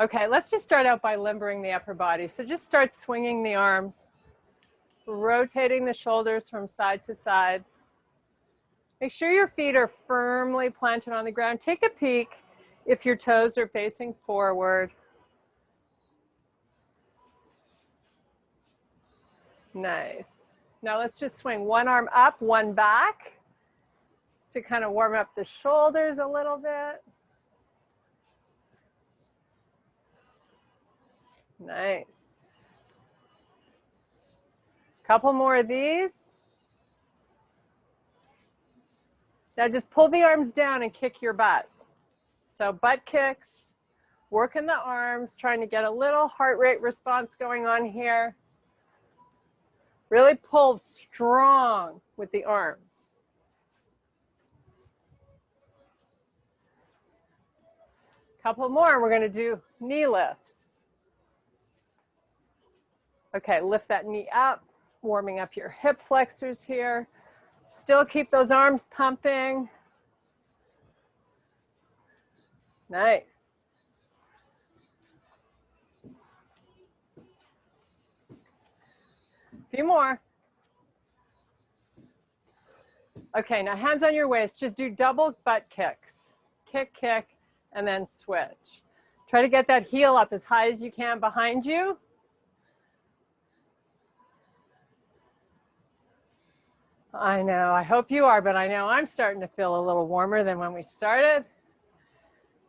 Okay, let's just start out by limbering the upper body. So just start swinging the arms, rotating the shoulders from side to side. Make sure your feet are firmly planted on the ground. Take a peek if your toes are facing forward. Nice. Now let's just swing one arm up, one back, to kind of warm up the shoulders a little bit. Nice. Couple more of these. Now just pull the arms down and kick your butt. So butt kicks, working the arms, trying to get a little heart rate response going on here. Really pull strong with the arms. Couple more, we're going to do knee lifts. Okay, lift that knee up, warming up your hip flexors here. Still keep those arms pumping. Nice. A few more. Okay, now hands on your waist. Just do double butt kicks. Kick, kick, and then switch. Try to get that heel up as high as you can behind you. I know, I hope you are, but I know I'm starting to feel a little warmer than when we started.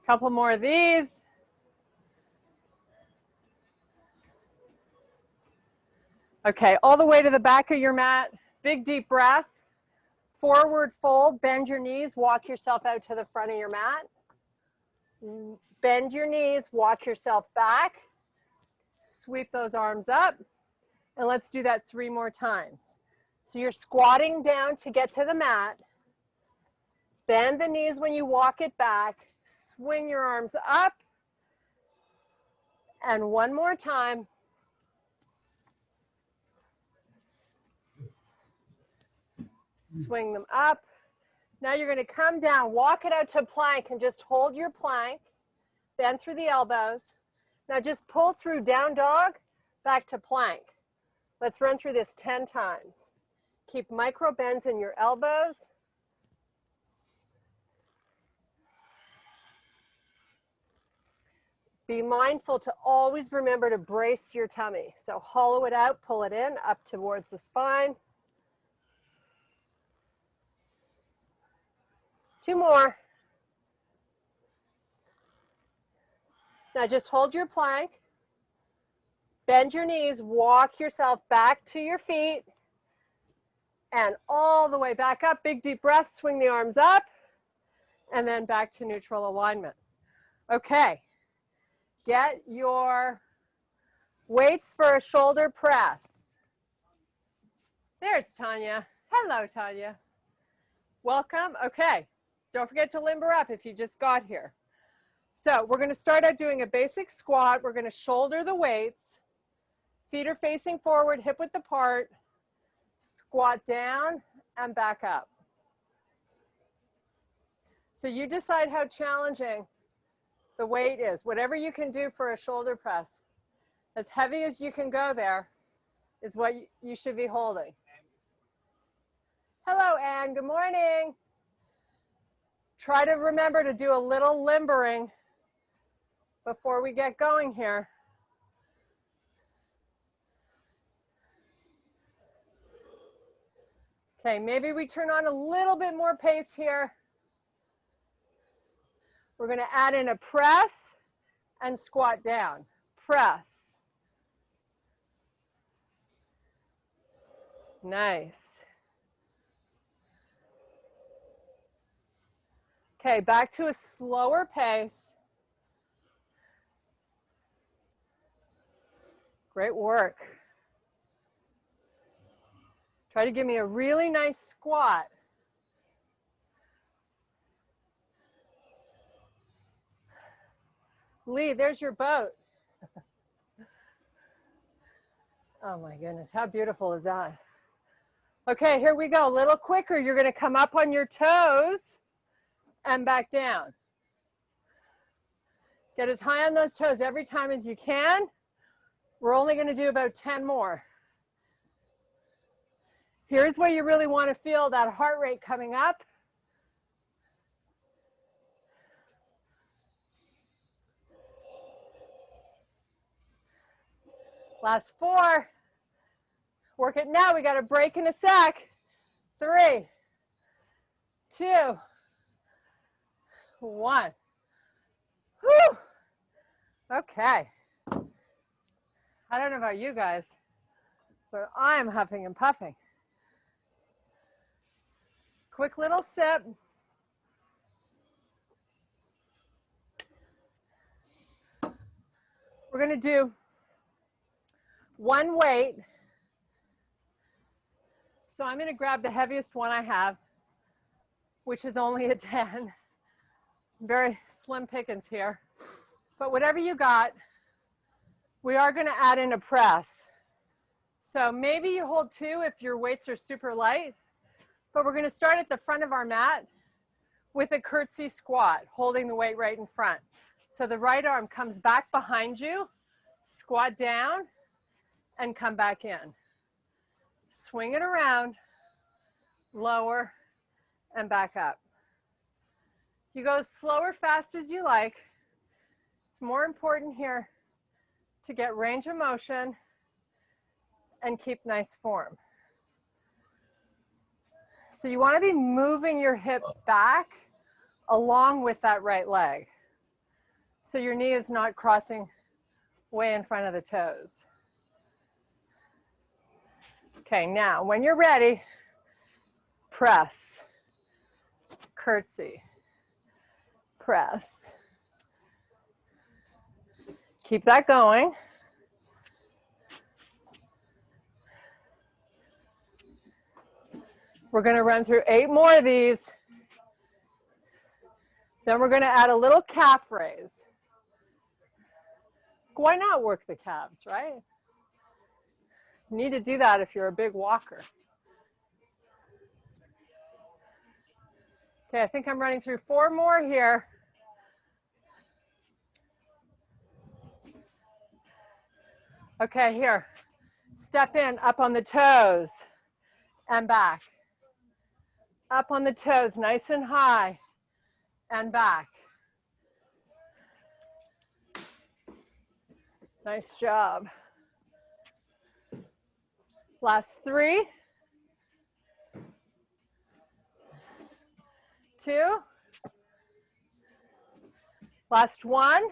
Couple more of these. Okay, all the way to the back of your mat. Big deep breath. Forward fold, bend your knees, walk yourself out to the front of your mat. Bend your knees, walk yourself back. Sweep those arms up. And let's do that 3 more times. So you're squatting down to get to the mat. Bend the knees when you walk it back. Swing your arms up. And one more time. Swing them up. Now you're going to come down, walk it out to plank and just hold your plank. Bend through the elbows. Now just pull through down dog, back to plank. Let's run through this 10 times. Keep micro bends in your elbows. Be mindful to always remember to brace your tummy. So hollow it out, pull it in, up towards the spine. 2 more. Now just hold your plank. Bend your knees, walk yourself back to your feet. And all the way back up, big deep breath, swing the arms up. And then back to neutral alignment. Okay, get your weights for a shoulder press. There's Tanya. Hello, Tanya. Welcome. Okay, don't forget to limber up if you just got here. So we're going to start out doing a basic squat. We're going to shoulder the weights. Feet are facing forward, hip width apart. Squat down and back up. So you decide how challenging the weight is. Whatever you can do for a shoulder press. As heavy as you can go there is what you should be holding. Hello, Anne. Good morning. Try to remember to do a little limbering before we get going here. Okay, maybe we turn on a little bit more pace here. We're going to add in a press and squat down. Press. Nice. Okay, back to a slower pace. Great work. Try to give me a really nice squat. Lee, there's your boat. Oh my goodness, how beautiful is that? Okay, here we go. A little quicker. You're going to come up on your toes and back down. Get as high on those toes every time as you can. We're only going to do about 10 more. Here's where you really want to feel that heart rate coming up. Last 4. Work it now. We got a break in a sec. 3, 2, 1. Whew. Okay. I don't know about you guys, but I'm huffing and puffing. Quick little sip. We're going to do one weight. So I'm going to grab the heaviest one I have, which is only a 10. Very slim pickings here. But whatever you got, we are going to add in a press. So maybe you hold 2 if your weights are super light. But we're going to start at the front of our mat with a curtsy squat, holding the weight right in front. So the right arm comes back behind you, squat down, and come back in. Swing it around, lower, and back up. You go as slow or fast as you like. It's more important here to get range of motion and keep nice form. So you want to be moving your hips back along with that right leg. So your knee is not crossing way in front of the toes. Okay, now when you're ready, press, curtsy, press. Keep that going. We're going to run through 8 more of these. Then we're going to add a little calf raise. Why not work the calves, right? You need to do that if you're a big walker. Okay, I think I'm running through 4 more here. Okay, here. Step in, up on the toes, and back. Up on the toes, nice and high, and back. Nice job. Last 3, 2, last 1.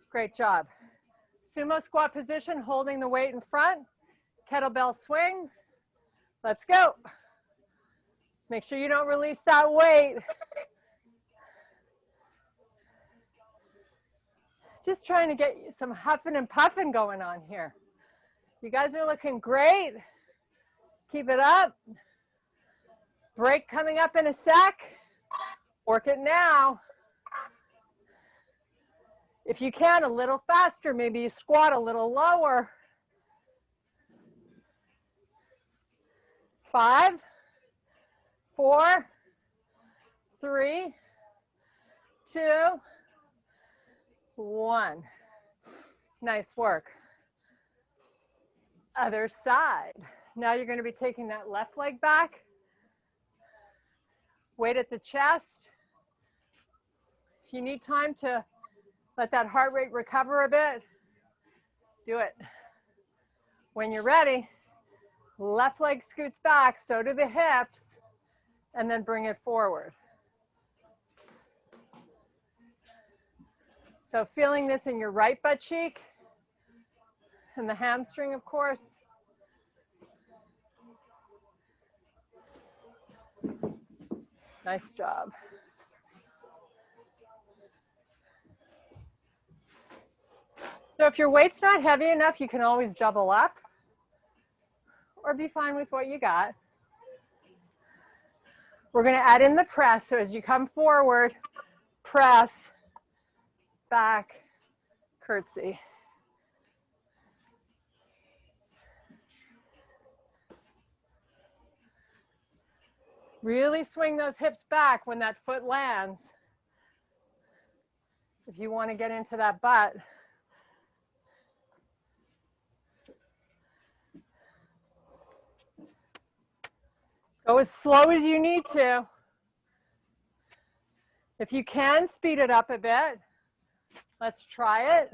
Great job. Sumo squat position, holding the weight in front. Kettlebell swings. Let's go. Make sure you don't release that weight. Just trying to get some huffing and puffing going on here. You guys are looking great. Keep it up. Break coming up in a sec. Work it now. If you can, a little faster, maybe you squat a little lower. 5, 4, 3, 2, 1. Nice work. Other side. Now you're going to be taking that left leg back. Weight at the chest. If you need time to let that heart rate recover a bit, do it. When you're ready, left leg scoots back, so do the hips, and then bring it forward. So feeling this in your right butt cheek, and the hamstring, of course. Nice job. So if your weight's not heavy enough, you can always double up or be fine with what you got. We're going to add in the press. So as you come forward, press, back, curtsy. Really swing those hips back when that foot lands. if you want to get into that butt. Go as slow as you need to. If you can, speed it up a bit. Let's try it.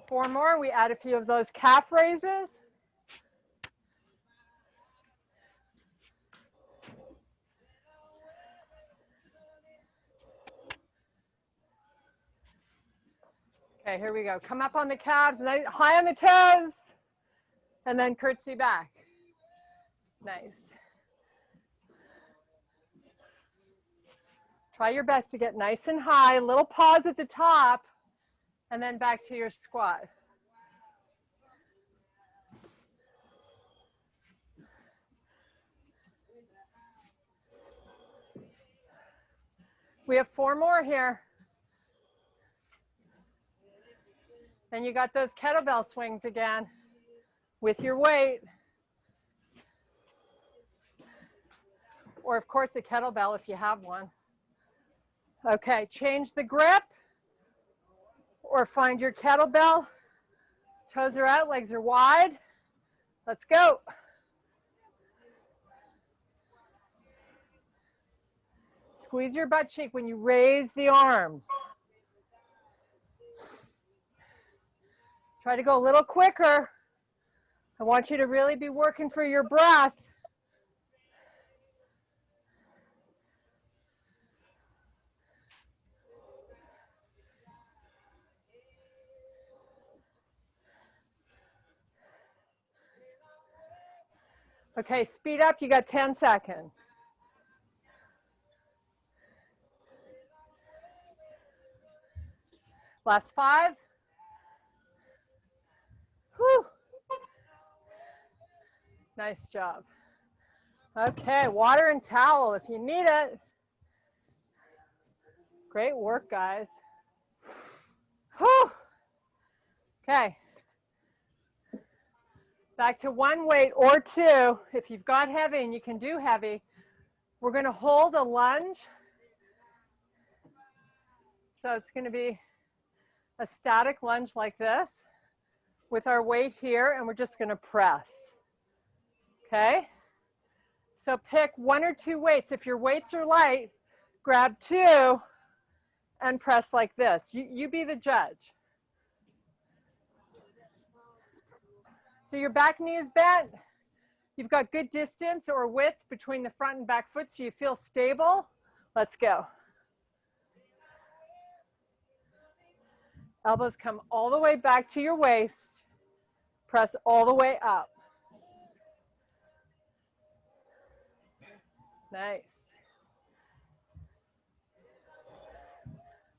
Four more. We add a few of those calf raises. Okay, here we go. Come up on the calves, high on the toes, and then curtsy back. Nice. Try your best to get nice and high, a little pause at the top, and then back to your squat. We have four more here. Then you got those kettlebell swings again with your weight. Or of course a kettlebell if you have one. Okay, change the grip or find your kettlebell. Toes are out, legs are wide. Let's go. Squeeze your butt cheek when you raise the arms. Try to go a little quicker. I want you to really be working for your breath. Okay, speed up, you got 10 seconds. Last 5. Whew. Nice job. Okay, water and towel if you need it. Great work, guys. Whew. Okay. Back to one weight or two. If you've got heavy and you can do heavy, we're going to hold a lunge. So it's going to be a static lunge like this with our weight here, and we're just going to press. Okay? So pick 1 or 2 weights. If your weights are light, grab 2 and press like this. You be the judge. So your back knee is bent. You've got good distance or width between the front and back foot so you feel stable. Let's go. Elbows come all the way back to your waist. Press all the way up. Nice.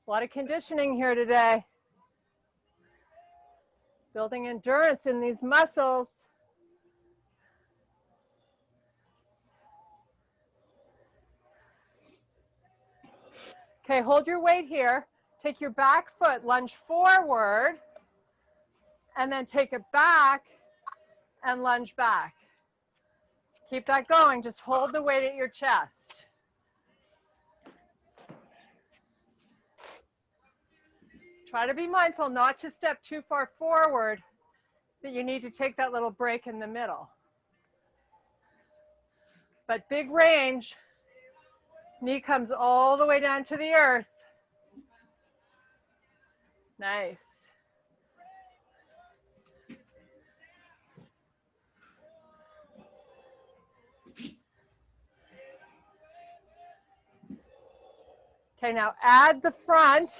A lot of conditioning here today. Building endurance in these muscles. Okay, hold your weight here. Take your back foot, lunge forward, and then take it back and lunge back. Keep that going. Just hold the weight at your chest. Try to be mindful not to step too far forward, that you need to take that little break in the middle. But big range, knee comes all the way down to the earth. Nice. Okay, now add the front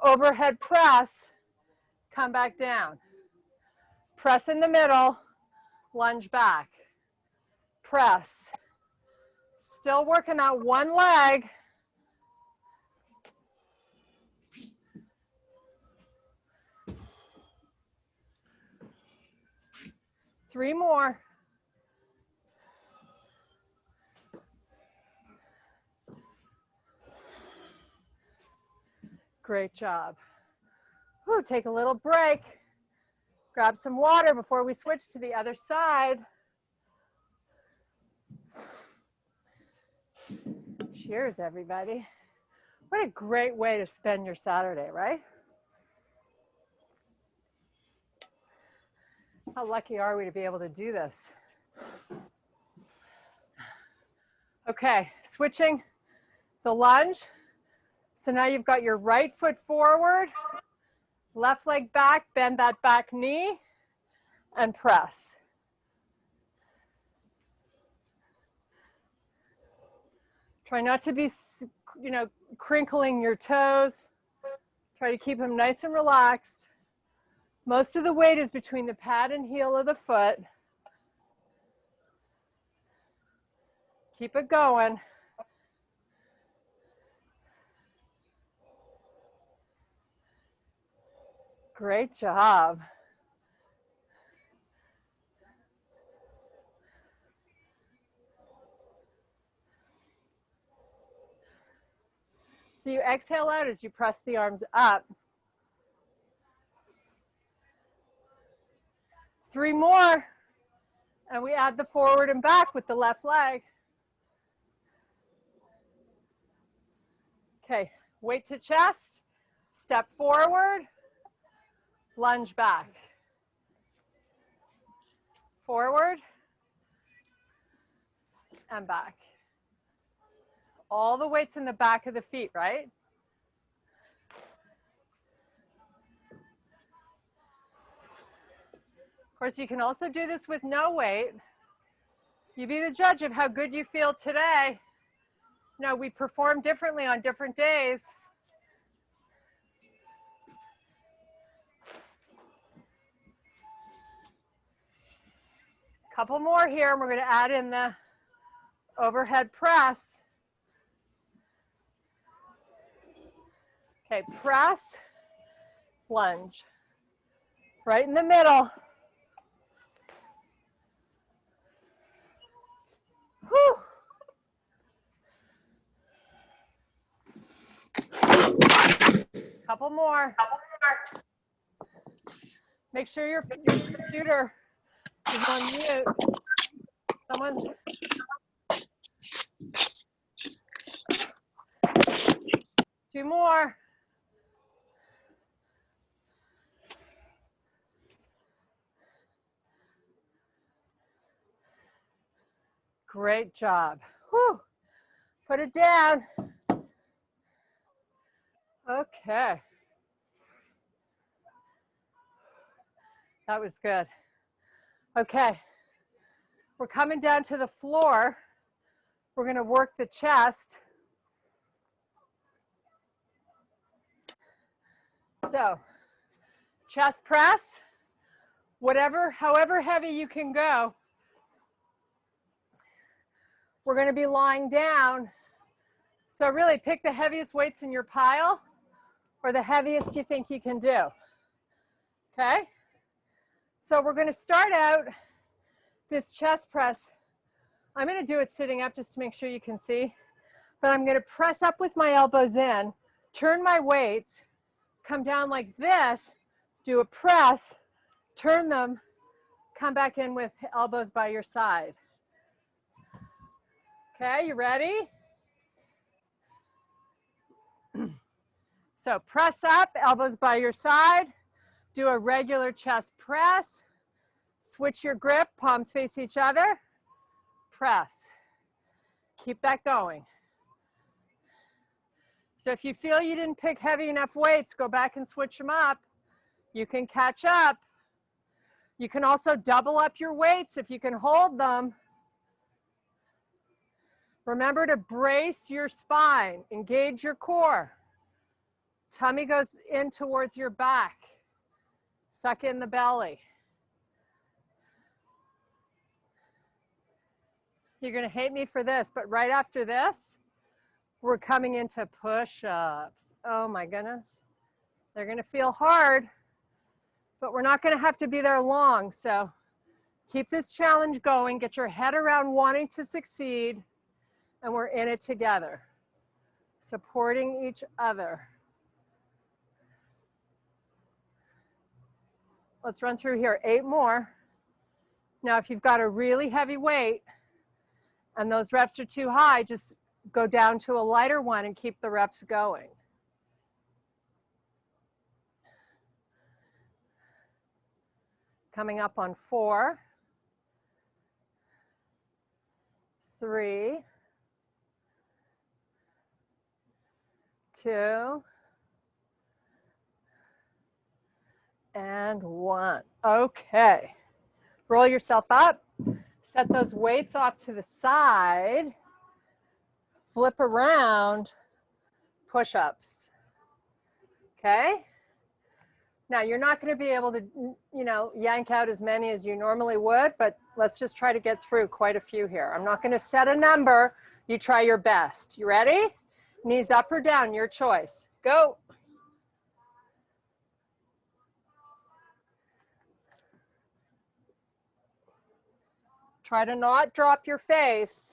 overhead press, come back down. Press in the middle, lunge back. Press. Still working on one leg. Three more. Great job. Whew, take a little break. Grab some water before we switch to the other side. Cheers, everybody. What a great way to spend your Saturday, right? How lucky are we to be able to do this? Okay, switching the lunge. So now you've got your right foot forward, left leg back, bend that back knee, and press. Try not to be, crinkling your toes. Try to keep them nice and relaxed. Most of the weight is between the pad and heel of the foot. Keep it going. Great job. So you exhale out as you press the arms up. 3 more. And we add the forward and back with the left leg. Okay, weight to chest, step forward, lunge back. Forward and back. All the weight's in the back of the feet, right? Of course, you can also do this with no weight. You be the judge of how good you feel today. You know, we perform differently on different days. Couple more here, and we're going to add in the overhead press. Okay, press, lunge. Right in the middle. Whew. Couple more. Make sure your computer is on mute. Someone's... Two more. Great job. Whew. Put it down. Okay. That was good. Okay. We're coming down to the floor. We're going to work the chest. So, chest press, however heavy you can go. We're going to be lying down. So really pick the heaviest weights in your pile or the heaviest you think you can do. Okay? So we're going to start out this chest press. I'm going to do it sitting up just to make sure you can see. But I'm going to press up with my elbows in, turn my weights, come down like this, do a press, turn them, come back in with elbows by your side. Okay, you ready? So press up, elbows by your side, do a regular chest press, switch your grip, palms face each other, press. Keep that going. So if you feel you didn't pick heavy enough weights, go back and switch them up. You can catch up. You can also double up your weights if you can hold them. Remember to brace your spine, engage your core. Tummy goes in towards your back. Suck in the belly. You're going to hate me for this, but right after this, we're coming into push-ups. Oh my goodness. They're going to feel hard, but we're not going to have to be there long. So keep this challenge going. Get your head around wanting to succeed, and we're in it together, supporting each other. Let's run through here. 8 more. Now, if you've got a really heavy weight and those reps are too high, just go down to a lighter one and keep the reps going. Coming up on 4, 3, 2, and 1. Okay. Roll yourself up. Set those weights off to the side. Flip around. Push-ups. Okay? Now, you're not going to be able to, yank out as many as you normally would, but let's just try to get through quite a few here. I'm not going to set a number. You try your best. You ready? Knees up or down, your choice. Go. Try to not drop your face.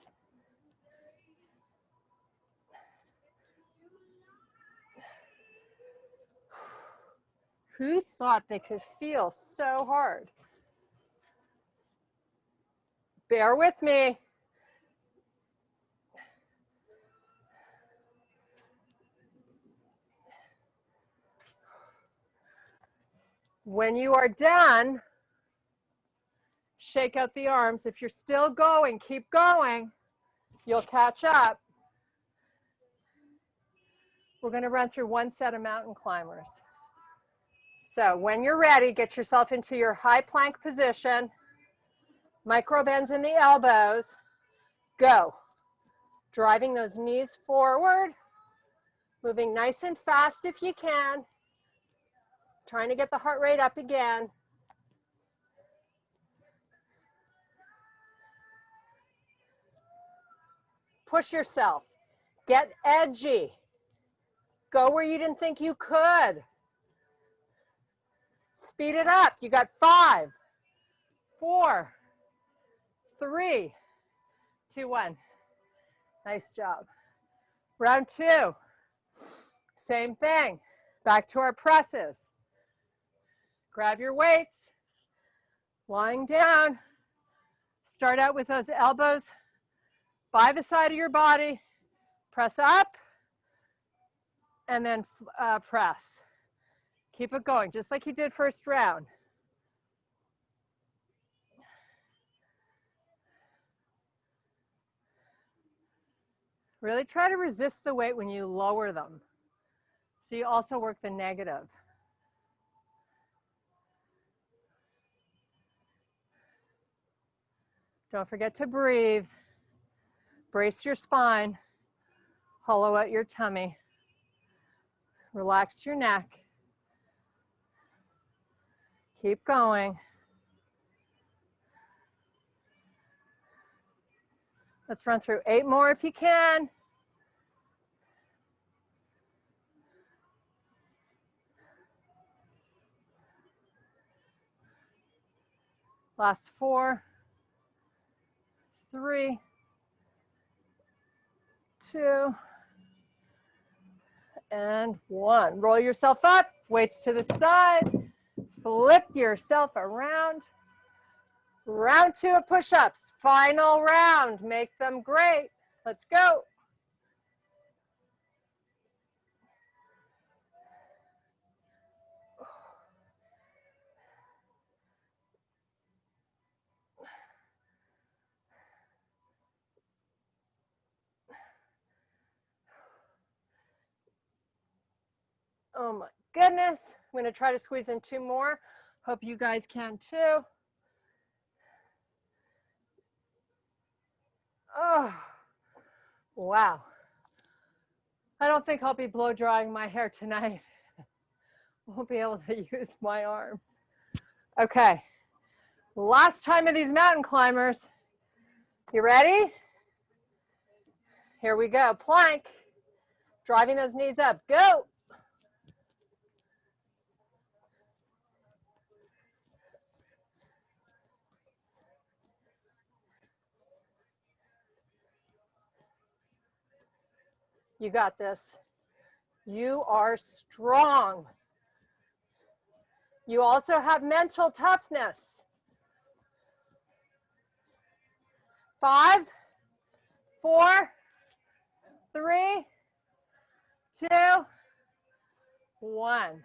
Who thought they could feel so hard? Bear with me. When you are done, shake out the arms. If you're still going, keep going. You'll catch up. We're going to run through one set of mountain climbers. So when you're ready, get yourself into your high plank position. Micro bends in the elbows. Go. Driving those knees forward. Moving nice and fast if you can. Trying to get the heart rate up again. Push yourself. Get edgy. Go where you didn't think you could. Speed it up. You got 5, 4, 3, 2, 1. Nice job. Round 2. Same thing. Back to our presses. Grab your weights. Lying down. Start out with those elbows by the side of your body. Press up. And then press. Keep it going, just like you did first round. Really try to resist the weight when you lower them. So you also work the negative. Don't forget to breathe. Brace your spine. Hollow out your tummy. Relax your neck. Keep going. Let's run through 8 more if you can. Last 4, 3, 2, and 1. Roll yourself up, weights to the side, flip yourself around. Round 2 of push-ups, final round, make them great. Let's go. Oh my goodness. I'm going to try to squeeze in 2 more. Hope you guys can too. Oh, wow. I don't think I'll be blow drying my hair tonight. Won't be able to use my arms. Okay. Last time of these mountain climbers. You ready? Here we go. Plank. Driving those knees up. Go. You got this. You are strong. You also have mental toughness. 5, 4, 3, 2, 1.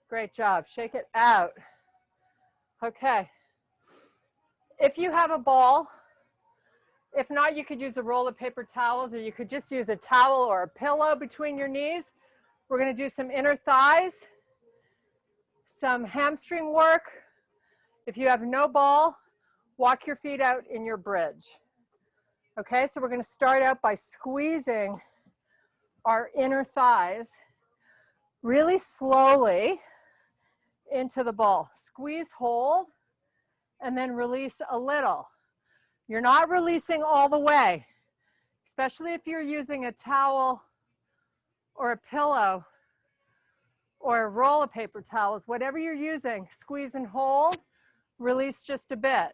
Great job. Shake it out. Okay. If you have a ball, if not, you could use a roll of paper towels, or you could just use a towel or a pillow between your knees. We're going to do some inner thighs, some hamstring work. If you have no ball, walk your feet out in your bridge. Okay, so we're going to start out by squeezing our inner thighs really slowly into the ball. Squeeze, hold, and then release a little. You're not releasing all the way, especially if you're using a towel or a pillow or a roll of paper towels. Whatever you're using, squeeze and hold, release just a bit.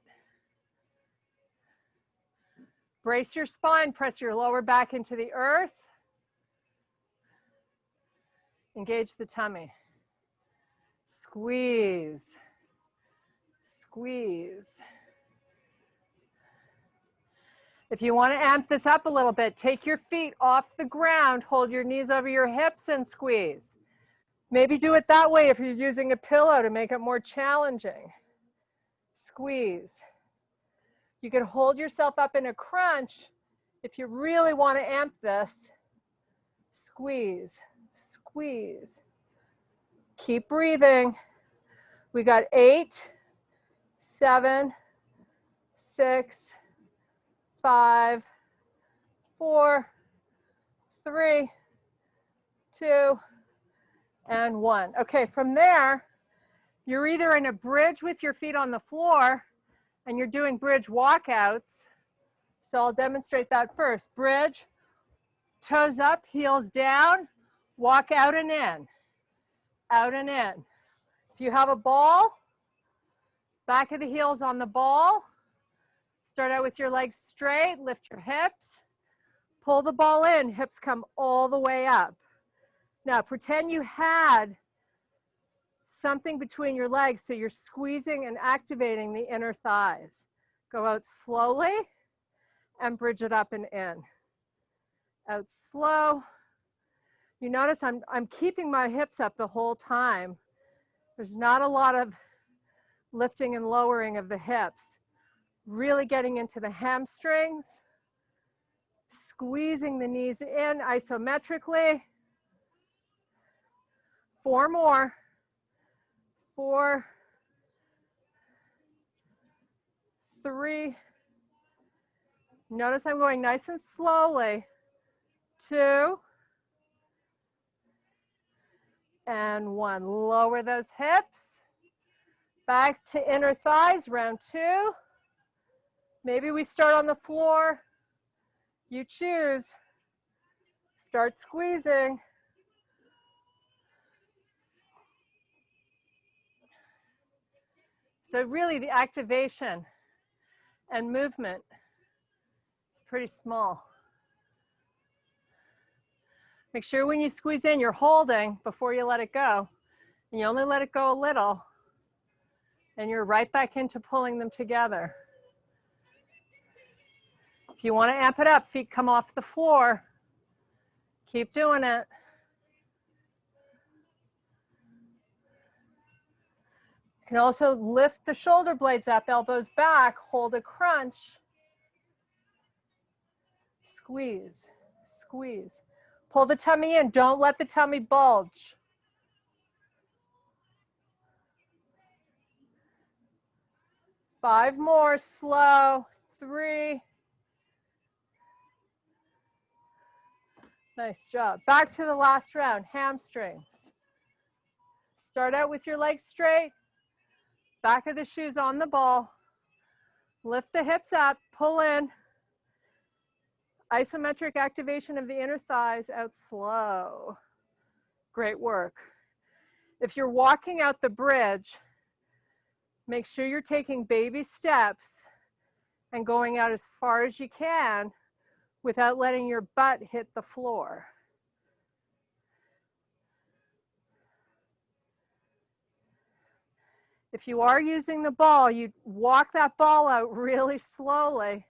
Brace your spine, press your lower back into the earth. Engage the tummy. Squeeze, squeeze. If you want to amp this up a little bit, take your feet off the ground, hold your knees over your hips and squeeze. Maybe do it that way if you're using a pillow to make it more challenging. Squeeze. You can hold yourself up in a crunch if you really want to amp this. Squeeze, squeeze. Keep breathing. We got 8, 7, 6, 5, 4, 3, 2, and 1. Okay, from there, you're either in a bridge with your feet on the floor and you're doing bridge walkouts. So I'll demonstrate that first. Bridge, toes up, heels down, walk out and in, out and in. If you have a ball, back of the heels on the ball. Start out with your legs straight, lift your hips, pull the ball in, hips come all the way up. Now pretend you had something between your legs, so you're squeezing and activating the inner thighs. Go out slowly and bridge it up and in. Out slow. You notice I'm keeping my hips up the whole time. There's not a lot of lifting and lowering of the hips. Really getting into the hamstrings, squeezing the knees in isometrically. 4 more. 4, 3. Notice I'm going nice and slowly. 2, and 1. Lower those hips. Back to inner thighs, round 2. Maybe we start on the floor. You choose. Start squeezing. So really the activation and movement is pretty small. Make sure when you squeeze in, you're holding before you let it go. And you only let it go a little, and you're right back into pulling them together. If you want to amp it up, feet come off the floor. Keep doing it. You can also lift the shoulder blades up, elbows back, hold a crunch. Squeeze, squeeze. Pull the tummy in, don't let the tummy bulge. Five more, slow. 3. Nice job. Back to the last round, hamstrings. Start out with your legs straight, back of the shoes on the ball. Lift the hips up, pull in. Isometric activation of the inner thighs, out slow. Great work. If you're walking out the bridge, make sure you're taking baby steps and going out as far as you can without letting your butt hit the floor. If you are using the ball, you walk that ball out really slowly.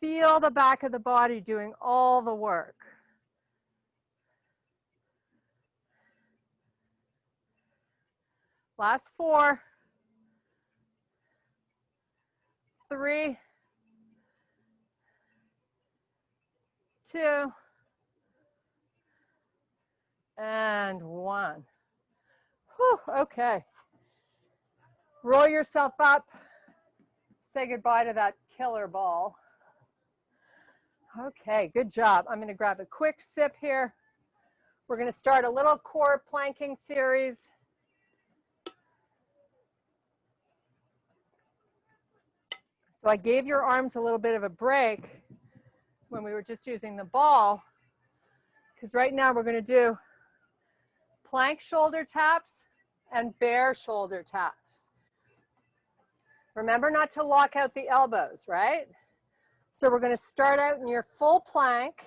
Feel the back of the body doing all the work. Last 4, 3, 2, and 1. Whew, okay. Roll yourself up. Say goodbye to that killer ball. Okay, good job. I'm going to grab a quick sip here. We're going to start a little core planking series. So I gave your arms a little bit of a break when we were just using the ball, because right now we're going to do plank shoulder taps and bear shoulder taps. Remember not to lock out the elbows, right? So we're going to start out in your full plank.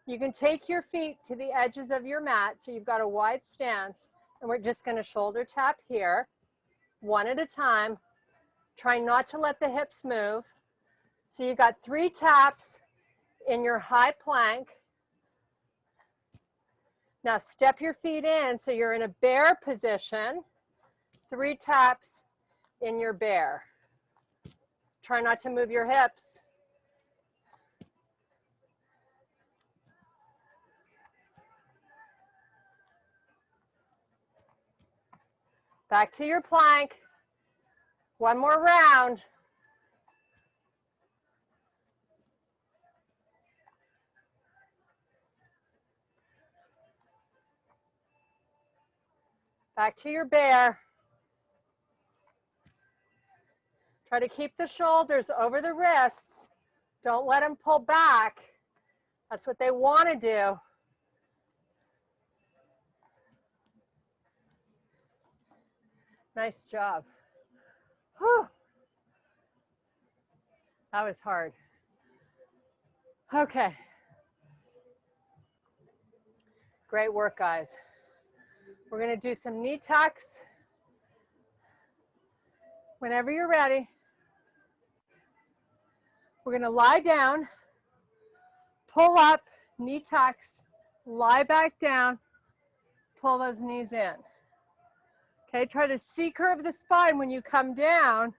You can take your feet to the edges of your mat, so you've got a wide stance, and we're just going to shoulder tap here, one at a time. Try not to let the hips move. So you've got 3 taps in your high plank. Now step your feet in so you're in a bear position. 3 taps in your bear. Try not to move your hips. Back to your plank. One more round. Back to your bear. Try to keep the shoulders over the wrists. Don't let them pull back. That's what they want to do. Nice job. Whew. That was hard. Okay. Great work, guys. We're going to do some knee tucks. Whenever you're ready, we're going to lie down, pull up, knee tucks, lie back down, pull those knees in. Okay, try to C-curve the spine when you come down.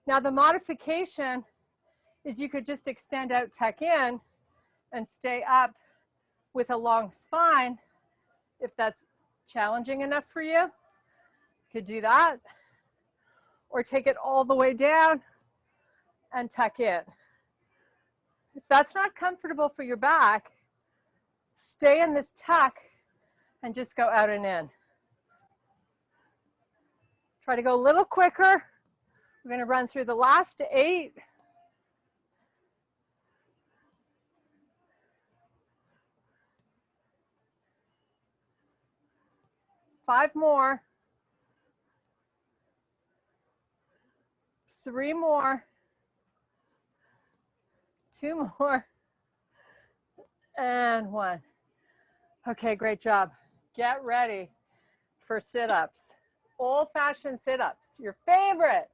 Now the modification is you could just extend out, tuck in, and stay up with a long spine. If that's challenging enough for you, you could do that. Or take it all the way down and tuck in. If that's not comfortable for your back, stay in this tuck and just go out and in. Try to go a little quicker. We're going to run through the last 8. Five more. 3 more. 2 more. And 1. Okay, great job. Get ready for sit-ups. Old-fashioned sit-ups, your favorite.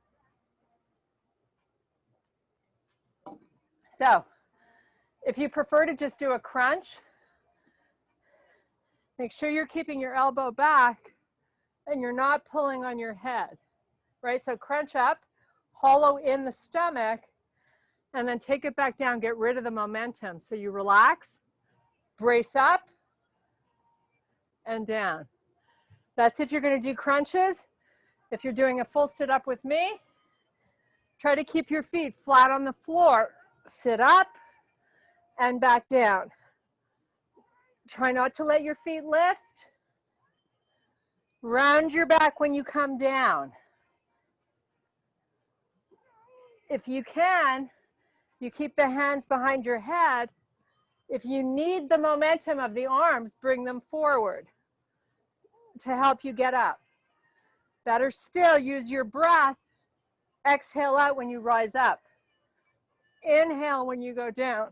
So, if you prefer to just do a crunch, make sure you're keeping your elbow back and you're not pulling on your head, right? So crunch up, hollow in the stomach, and then take it back down, get rid of the momentum. So you relax, brace up, and down. That's if you're going to do crunches. If you're doing a full sit-up with me, try to keep your feet flat on the floor. Sit up and back down. Try not to let your feet lift. Round your back when you come down. If you can, you keep the hands behind your head. If you need the momentum of the arms, bring them forward to help you get up. Better still, use your breath. Exhale out when you rise up. Inhale when you go down.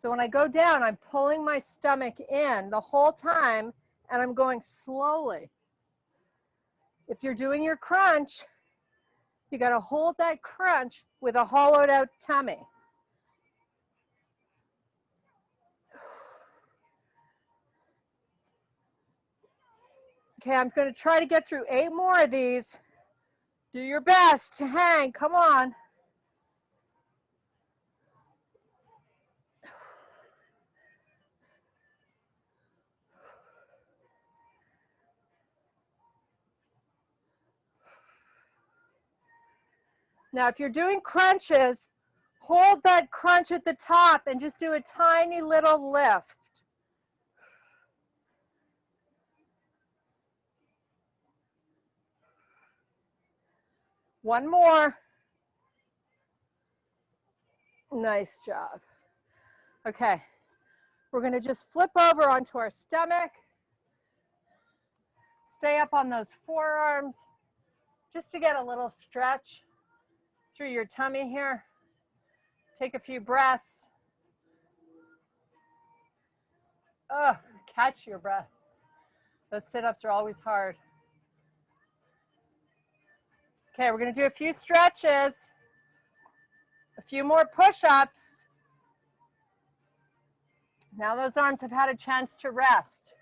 So when I go down, I'm pulling my stomach in the whole time, and I'm going slowly. If you're doing your crunch, you got to hold that crunch with a hollowed out tummy. Okay, I'm going to try to get through 8 more of these. Do your best to hang. Come on. Now, if you're doing crunches, hold that crunch at the top and just do a tiny little lift. One more. Nice job. Okay, we're going to just flip over onto our stomach. Stay up on those forearms just to get a little stretch through your tummy here. Take a few breaths. Oh, catch your breath. Those sit-ups are always hard. Okay, we're going to do a few stretches, a few more push-ups. Now those arms have had a chance to rest.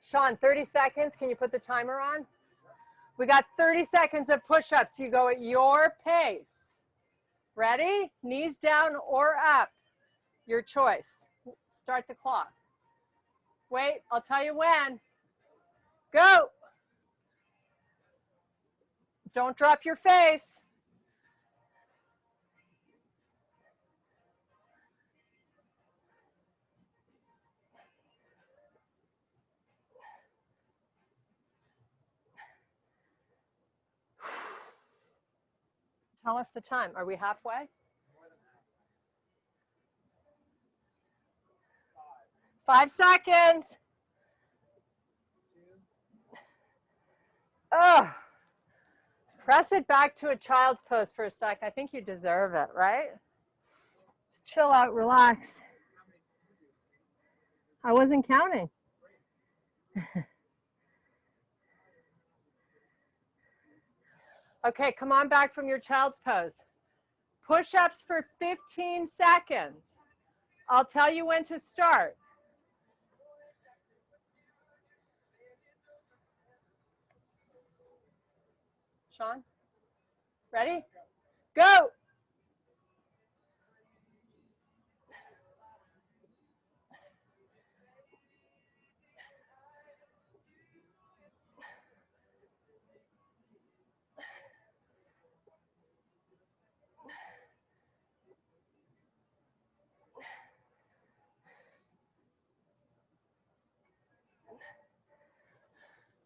Sean, 30 seconds. Can you put the timer on? We got 30 seconds of push-ups. You go at your pace. Ready? Knees down or up. Your choice. Start the clock. Wait, I'll tell you when. Go. Don't drop your face. Tell us the time. Are we halfway? 5 seconds. Oh, press it back to a child's pose for a sec. I think you deserve it, right? Just chill out, relax. I wasn't counting. Okay, come on back from your child's pose. Push-ups for 15 seconds. I'll tell you when to start. Sean, ready? Go.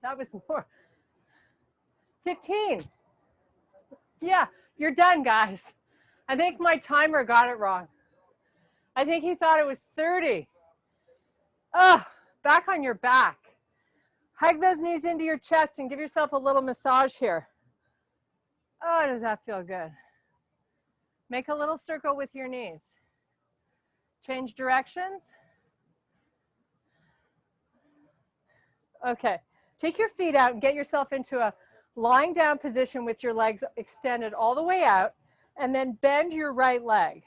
That was more. 15. Yeah, you're done, guys. I think my timer got it wrong. I think he thought it was 30. Oh, back on your back. Hug those knees into your chest and give yourself a little massage here. Oh, does that feel good? Make a little circle with your knees. Change directions. Okay, take your feet out and get yourself into a lying down position with your legs extended all the way out, and then bend your right leg.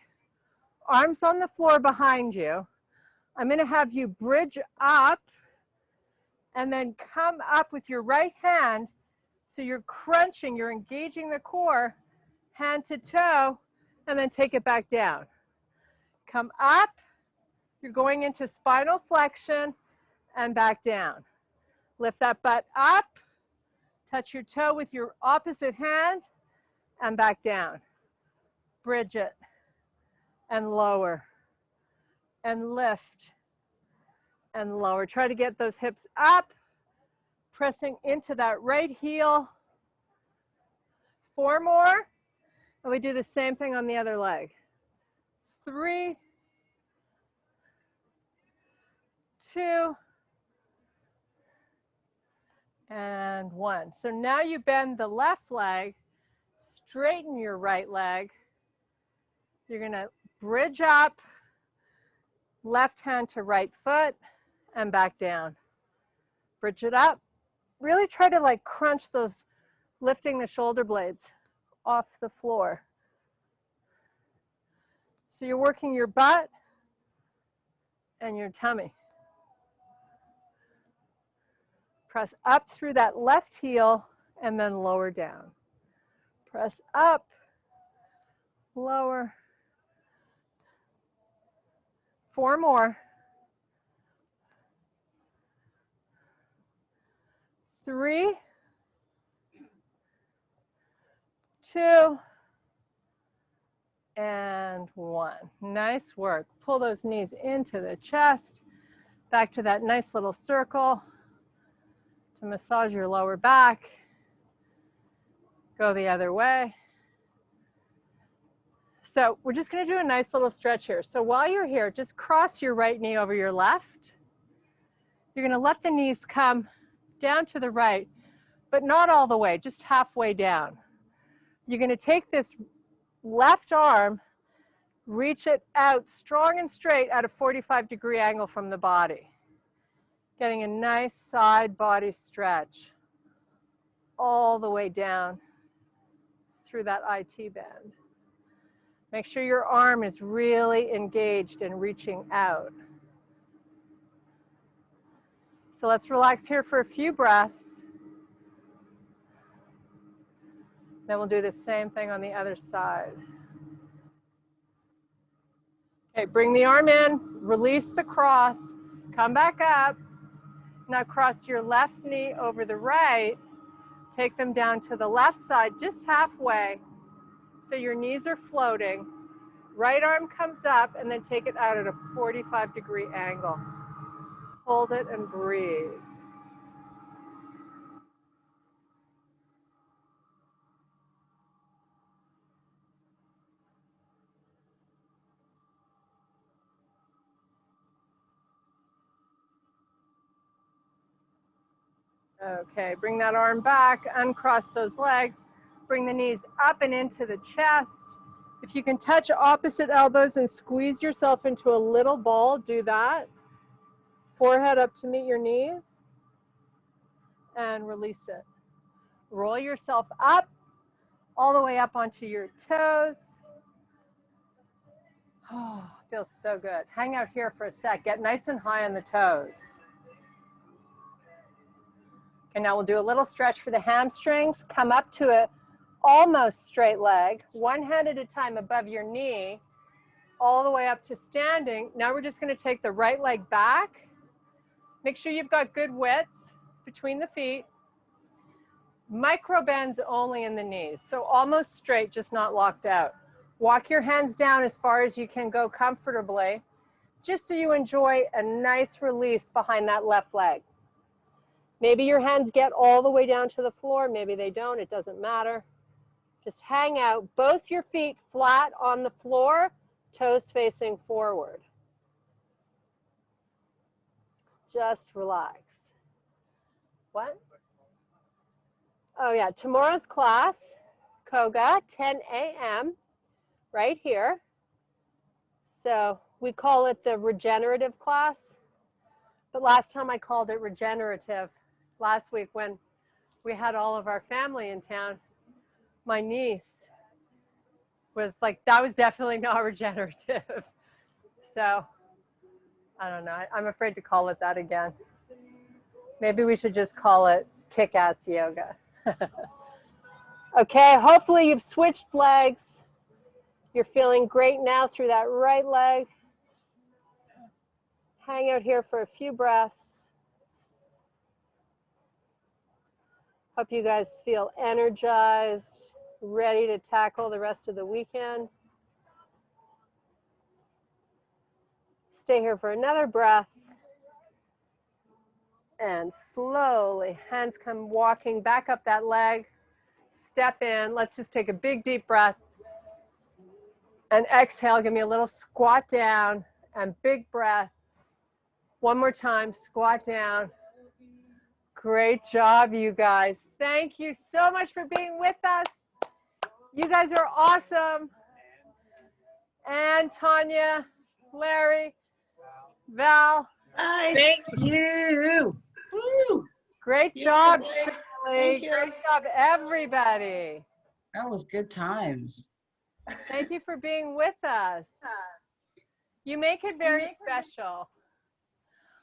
Arms on the floor behind you. I'm going to have you bridge up and then come up with your right hand. So you're crunching, you're engaging the core, hand to toe, and then take it back down. Come up, you're going into spinal flexion and back down. Lift that butt up, touch your toe with your opposite hand and back down. Bridge it and lower and lift and lower. Try to get those hips up, pressing into that right heel. 4 more, and we do the same thing on the other leg. 3, 2, and 1. So now you bend the left leg, straighten your right leg. You're going to bridge up Left hand to right foot and back down. Bridge it up. Really try to like crunch those, lifting the shoulder blades off the floor. So you're working your butt and your tummy. Press up through that left heel and then lower down. Press up, lower. 4 more. 3, 2, and 1. Nice work. Pull those knees into the chest. Back to that nice little circle to massage your lower back. Go the other way. So we're just going to do a nice little stretch here. So while you're here, just cross your right knee over your left. You're going to let the knees come down to the right, but not all the way, just halfway down. You're going to take this left arm, reach it out strong and straight at a 45-degree angle from the body. Getting a nice side body stretch all the way down through that IT band. Make sure your arm is really engaged and reaching out. So let's relax here for a few breaths. Then we'll do the same thing on the other side. Okay, bring the arm in, release the cross, come back up. Now cross your left knee over the right. Take them down to the left side, just halfway. So your knees are floating. Right arm comes up and then take it out at a 45-degree angle. Hold it and breathe. Okay, bring that arm back, uncross those legs, bring the knees up and into the chest. If you can touch opposite elbows and squeeze yourself into a little ball, do that. Forehead up to meet your knees and release it. Roll yourself up, all the way up onto your toes. Oh, feels so good. Hang out here for a sec. Get nice and high on the toes. And now we'll do a little stretch for the hamstrings. Come up to a almost straight leg, one hand at a time above your knee, all the way up to standing. Now we're just going to take the right leg back. Make sure you've got good width between the feet. Micro bends only in the knees, so almost straight, just not locked out. Walk your hands down as far as you can go comfortably, just so you enjoy a nice release behind that left leg. Maybe your hands get all the way down to the floor, maybe they don't, it doesn't matter. Just hang out, both your feet flat on the floor, toes facing forward. Just relax. What? Oh yeah, tomorrow's class, Koga, 10 a.m., right here. So we call it the regenerative class, but last time I called it regenerative. Last week when we had all of our family in town, my niece was like, that was definitely not regenerative. So I don't know, I'm afraid to call it that again. Maybe we should just call it kick-ass yoga. Okay, hopefully you've switched legs. You're feeling great now through that right leg. Hang out here for a few breaths. Hope you guys feel energized, ready to tackle the rest of the weekend. Stay here for another breath. And slowly, hands come walking back up that leg. Step in. Let's just take a big deep breath. And exhale, give me a little squat down and big breath. One more time, squat down. Great job, you guys. Thank you so much for being with us. You guys are awesome. And Tanya, Larry, Val. Bye. Thank you. Woo. Great You job, too. Shirley. Thank you. Great job, everybody. That was good times. Thank you for being with us. You make it very special.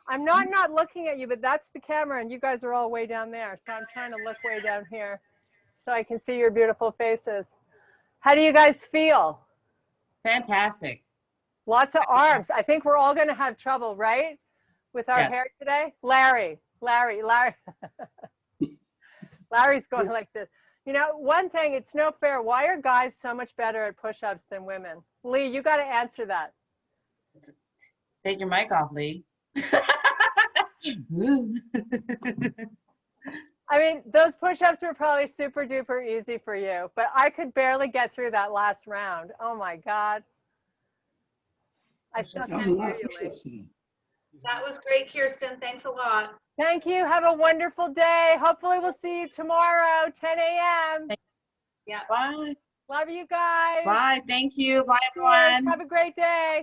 I'm not looking at you, but that's the camera, and you guys are all way down there. So I'm trying to look way down here so I can see your beautiful faces. How do you guys feel? Fantastic. Lots of arms. I think we're all going to have trouble, right? With our Yes. hair today? Larry's going like this. You know, one thing, it's no fair. Why are guys so much better at push-ups than women? Lee, you got to answer that. Take your mic off, Lee. I mean, those push-ups were probably super duper easy for you, but I could barely get through that last round. Oh my God. I still That was can't a lot hear of you, Lee. push-ups today. That was great, Kirsten. Thanks a lot. Thank you. Have a wonderful day. Hopefully we'll see you tomorrow, 10 a.m. Yeah. Bye. Love you guys. Bye. Thank you. Bye, Cheers. everyone. Have a great day.